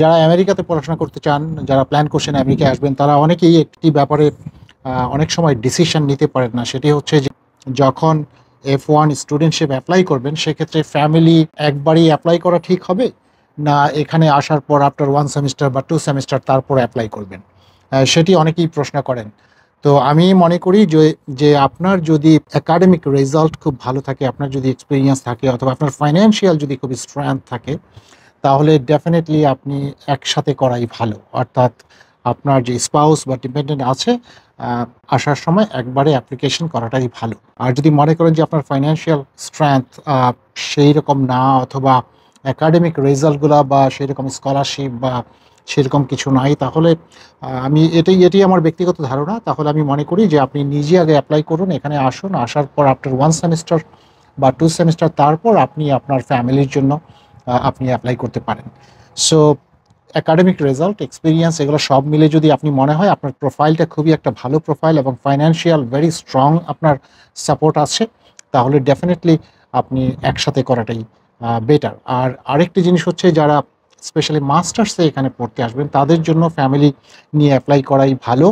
যারা আমেরিকাতে পড়াশোনা করতে চান, যারা প্ল্যান করছেন আমেরিকায় আসবেন, তারা অনেকেই একটি ব্যাপারে অনেক সময় ডিসিশন নিতে পারেন না। সেটি হচ্ছে যে যখন F1 স্টুডেন্টশিপ এপ্লাই করবেন, সেক্ষেত্রে ফ্যামিলি একবারই এপ্লাই করা ঠিক হবে? না এখানে আসার পর আফটার 1 সেমেস্টার বা 2 সেমেস্টার তারপর এপ্লাই করবেন? সেটি অনেকেই প্রশ্ন করেন। তো আমি মনে করি যে আপনার যদি একাডেমিক রেজাল্ট খুব ভালো থাকে, আপনার যদি এক্সপেরিয়েন্স থাকে অথবা আপনার ফাইন্যান্সিয়াল যদি খুবই স্ট্রেংথ থাকে, তাহলে ডেফিনিটলি আপনি একসাথে করাই ভালো। অর্থাৎ আপনার যে স্পাউস বা ডিপেন্ডেন্ট আছে, আ আসার সময় একবারে অ্যাপ্লিকেশন করাটাই ভালো। আর যদি মনে করেন যে আপনার ফাইন্যান্সিয়াল স্ট্রেংথ সেইরকম না, অথবা একাডেমিক রেজাল্টগুলা বা সেইরকম স্কলারশিপ বা সেরকম কিছু নাই, তাহলে আমি এটাই আমার ব্যক্তিগত ধারণা। তাহলে আমি মনে করি যে আপনি নিজে আগে এপ্লাই করুন, এখানে আসুন। আসার পর আফটার 1 সেমেস্টার বা 2 সেমেস্টার তারপর আপনি আপনার ফ্যামিলির জন্য আপনি এপ্লাই করতে পারেন। সো একাডেমিক রেজাল্ট, এক্সপেরিয়েন্স এগুলো সব মিলে যদি আপনি মনে হয় আপনার প্রোফাইলটা খুবই একটা ভালো প্রোফাইল এবং ফাইন্যান্সিয়াল ভেরি স্ট্রং আপনার সাপোর্ট আছে, তাহলে ডেফিনিটলি আপনি একসাথে করাটাই বেটার। আর আরেকটি জিনিস হচ্ছে, যারা স্পেশালি মাস্টার্সে এখানে পড়তে আসবেন, তাদের জন্য ফ্যামিলি নিয়ে এপ্লাই করাই ভালো।